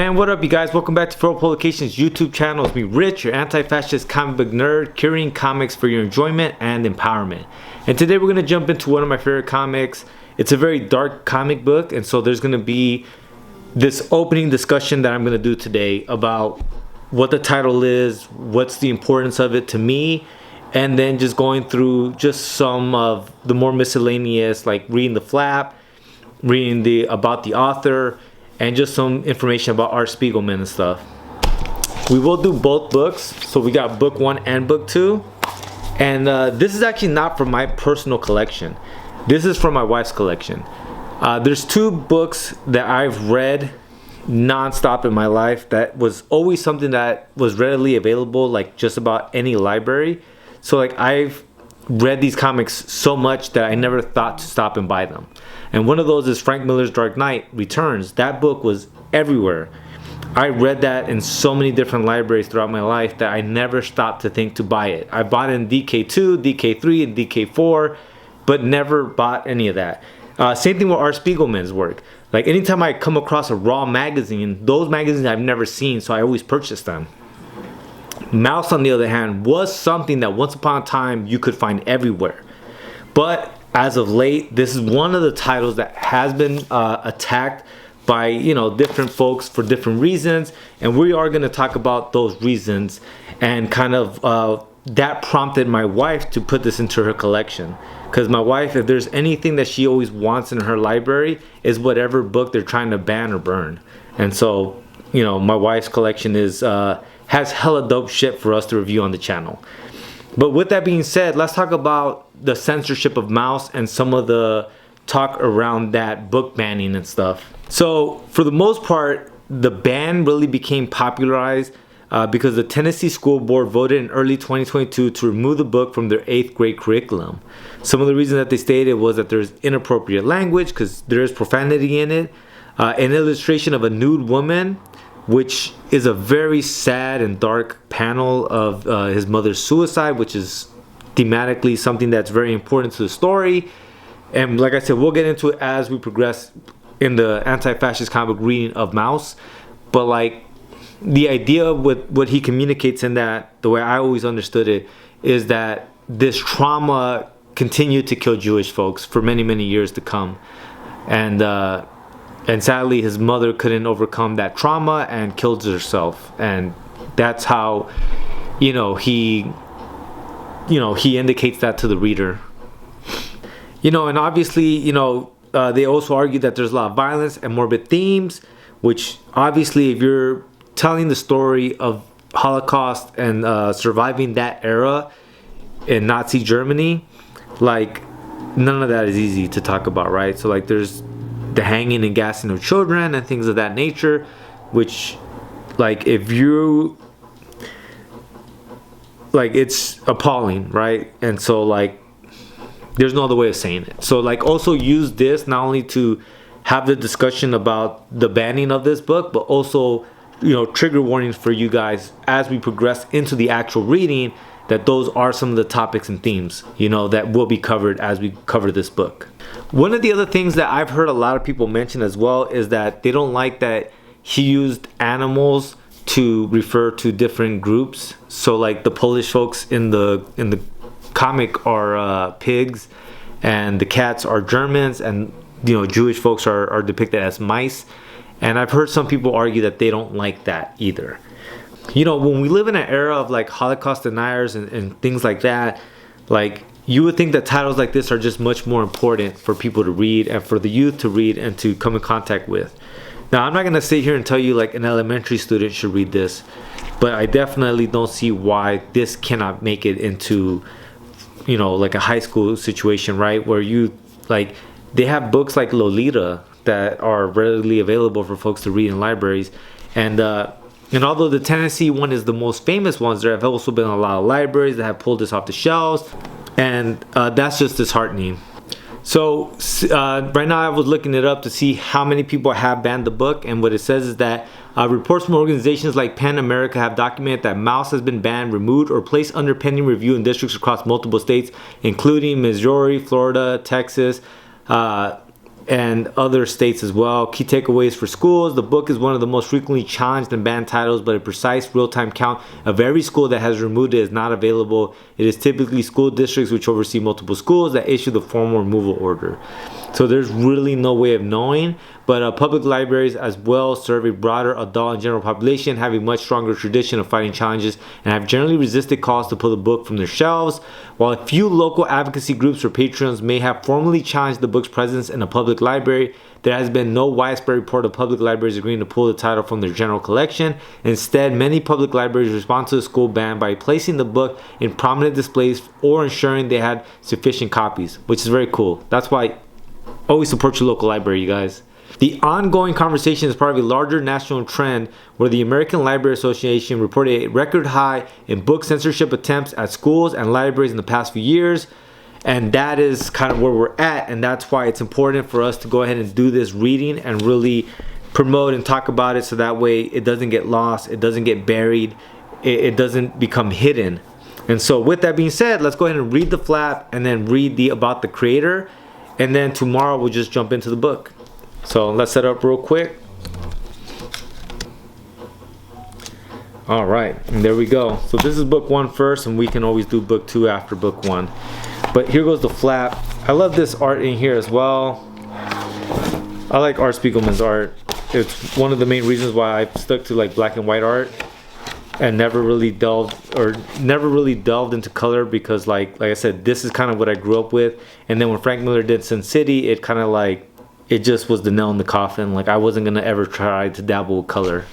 And what up, you guys? Welcome back to For Publications YouTube channel. It's me, Rich, your anti-fascist comic book nerd, curing comics for your enjoyment and empowerment. And today we're going to jump into one of my favorite comics. It's a very dark comic book, and so there's going to be this opening discussion that I'm going to do today about what the title is, what's the importance of it to me, and then just going through just some of the more miscellaneous, like reading the flap, reading about the author, and just some information about Art Spiegelman and stuff. We will do both books, so we got book 1 and book 2. And this is actually not from my personal collection. This is from my wife's collection. There's 2 books that I've read non-stop in my life that was always something that was readily available, like just about any library. So like I've read these comics so much that I never thought to stop and buy them. And one of those is Frank Miller's Dark Knight Returns. That book was everywhere. I read that in so many different libraries throughout my life that I never stopped to think to buy it. I bought it in DK2, DK3, and DK4, but never bought any of that. Same thing with Art Spiegelman's work. Like anytime I come across a raw magazine, those magazines I've never seen, so I always purchase them. MAUS, on the other hand, was something that once upon a time you could find everywhere. But as of late, this is one of the titles that has been attacked by different folks for different reasons, and we are going to talk about those reasons, and kind of that prompted my wife to put this into her collection. Because my wife, if there's anything that she always wants in her library, is whatever book they're trying to ban or burn. And so my wife's collection is has hella dope shit for us to review on the channel. But with that being said, let's talk about the censorship of MAUS and some of the talk around that book banning and stuff. So for the most part, the ban really became popularized because the Tennessee School Board voted in early 2022 to remove the book from their 8th grade curriculum. Some of the reasons that they stated was that there's inappropriate language because there is profanity in it, an illustration of a nude woman, which is a very sad and dark panel of his mother's suicide, which is thematically something that's very important to the story. And like I said, we'll get into it as we progress in the Anti-Fascist Comicbook Reading of MAUS. But like the idea with what he communicates in that, the way I always understood it, is that this trauma continued to kill Jewish folks for many, many years to come. And sadly, his mother couldn't overcome that trauma and killed herself. And that's how, he indicates that to the reader. And obviously, they also argue that there's a lot of violence and morbid themes, which obviously, if you're telling the story of Holocaust and surviving that era in Nazi Germany, like none of that is easy to talk about, right? So like there's the hanging and gassing of children and things of that nature, which like if you like, it's appalling, right? And so like there's no other way of saying it. So like also use this not only to have the discussion about the banning of this book, but also trigger warnings for you guys as we progress into the actual reading, that those are some of the topics and themes that will be covered as we cover this book. One of the other things that I've heard a lot of people mention as well is that they don't like that he used animals to refer to different groups. So like the Polish folks in the comic are pigs, and the cats are Germans, and Jewish folks are depicted as mice. And I've heard some people argue that they don't like that either. When we live in an era of like Holocaust deniers and things like that, like you would think that titles like this are just much more important for people to read and for the youth to read and to come in contact with. Now, I'm not going to sit here and tell you like an elementary student should read this, but I definitely don't see why this cannot make it into, like a high school situation, right? Where they have books like Lolita that are readily available for folks to read in libraries. And although the Tennessee one is the most famous ones, there have also been a lot of libraries that have pulled this off the shelves. And that's just disheartening. So right now I was looking it up to see how many people have banned the book. And what it says is that reports from organizations like PEN America have documented that MAUS has been banned, removed, or placed under pending review in districts across multiple states, including Missouri, Florida, Texas, and other states as well. Key takeaways for schools: the book is one of the most frequently challenged and banned titles, but a precise real-time count of every school that has removed it is not available. It is typically school districts which oversee multiple schools that issue the formal removal order. So there's really no way of knowing, but public libraries as well serve a broader adult and general population, have a much stronger tradition of fighting challenges, and have generally resisted calls to pull the book from their shelves. While a few local advocacy groups or patrons may have formally challenged the book's presence in a public library, there has been no widespread report of public libraries agreeing to pull the title from their general collection. Instead, many public libraries respond to the school ban by placing the book in prominent displays or ensuring they had sufficient copies, which is very cool. That's why always support your local library, you guys. The ongoing conversation is part of a larger national trend where the American Library Association reported a record high in book censorship attempts at schools and libraries in the past few years. And that is kind of where we're at, and that's why it's important for us to go ahead and do this reading and really promote and talk about it, so that way it doesn't get lost, it doesn't get buried, it doesn't become hidden. And so with that being said, let's go ahead and read the flap and then read about the creator, and then tomorrow we'll just jump into the book. So let's set up real quick. All right, and there we go. So this is book 1 first, and we can always do book 2 after book 1. But here goes the flap. I love this art in here as well. I like Art Spiegelman's art. It's one of the main reasons why I stuck to like black and white art and never really delved into color, because like I said, this is kind of what I grew up with. And then when Frank Miller did Sin City, it kind of like, it just was the nail in the coffin. Like I wasn't gonna ever try to dabble with color.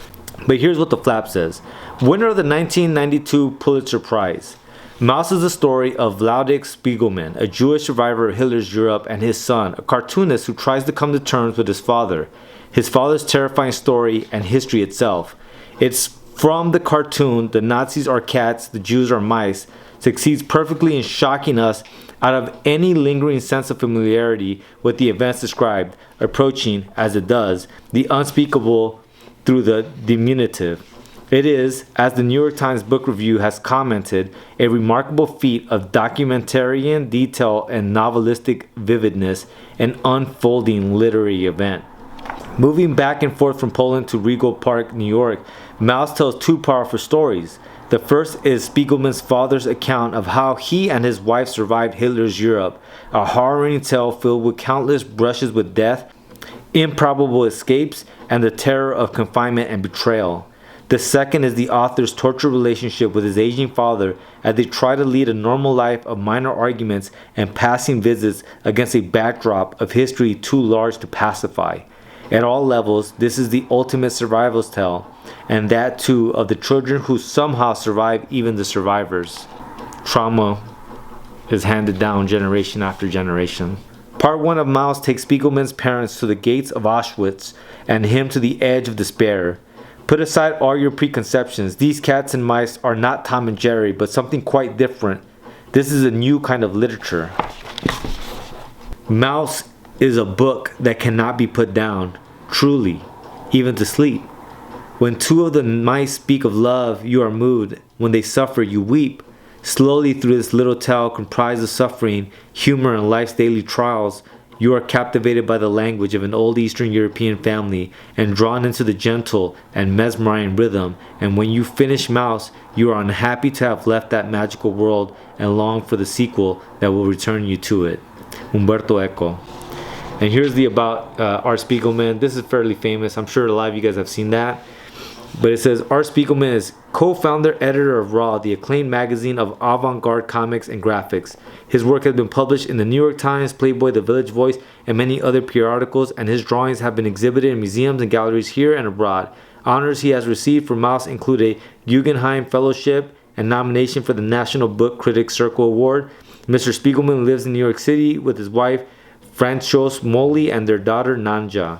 But here's what the flap says. Winner of the 1992 Pulitzer Prize. MAUS is the story of Vladimir Spiegelman, a Jewish survivor of Hitler's Europe, and his son, a cartoonist who tries to come to terms with his father's terrifying story, and history itself. It's from the cartoon, the Nazis are cats, the Jews are mice, succeeds perfectly in shocking us out of any lingering sense of familiarity with the events described, approaching, as it does, the unspeakable through the diminutive. It is, as the New York Times Book Review has commented, a remarkable feat of documentarian detail and novelistic vividness, an unfolding literary event. Moving back and forth from Poland to Regal Park, New York, MAUS tells 2 powerful stories. The first is Spiegelman's father's account of how he and his wife survived Hitler's Europe, a harrowing tale filled with countless brushes with death, improbable escapes, and the terror of confinement and betrayal. The second is the author's tortured relationship with his aging father as they try to lead a normal life of minor arguments and passing visits against a backdrop of history too large to pacify. At all levels, this is the ultimate survival's tale, and that too of the children who somehow survive even the survivors. Trauma is handed down generation after generation. Part 1 of MAUS takes Spiegelman's parents to the gates of Auschwitz and him to the edge of despair. Put aside all your preconceptions. These cats and mice are not Tom and Jerry, but something quite different. This is a new kind of literature. MAUS is a book that cannot be put down, truly, even to sleep. When 2 of the mice speak of love, you are moved. When they suffer, you weep. Slowly through this little tale comprised of suffering, humor, and life's daily trials, you are captivated by the language of an old Eastern European family and drawn into the gentle and mesmerizing rhythm, and when you finish MAUS, you are unhappy to have left that magical world and long for the sequel that will return you to it. Umberto Eco. And here's the about Art Spiegelman. This is fairly famous. I'm sure a lot of you guys have seen that. But it says, Art Spiegelman is co-founder, editor of Raw, the acclaimed magazine of avant-garde comics and graphics. His work has been published in the New York Times, Playboy, The Village Voice, and many other periodicals, and his drawings have been exhibited in museums and galleries here and abroad. Honors he has received for MAUS include a Guggenheim Fellowship and nomination for the National Book Critics Circle Award. Mr. Spiegelman lives in New York City with his wife, Francois Molly, and their daughter, Nanja.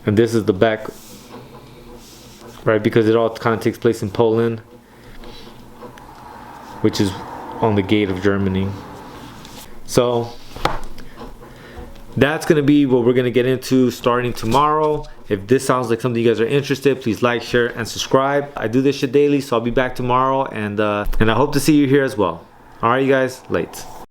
And this is the back, right, because it all kind of takes place in Poland, which is on the gate of Germany. So that's going to be what we're going to get into starting tomorrow. If this sounds like something you guys are interested, please like, share, and subscribe. I do this shit daily, so I'll be back tomorrow, and I hope to see you here as well. All right, you guys, late.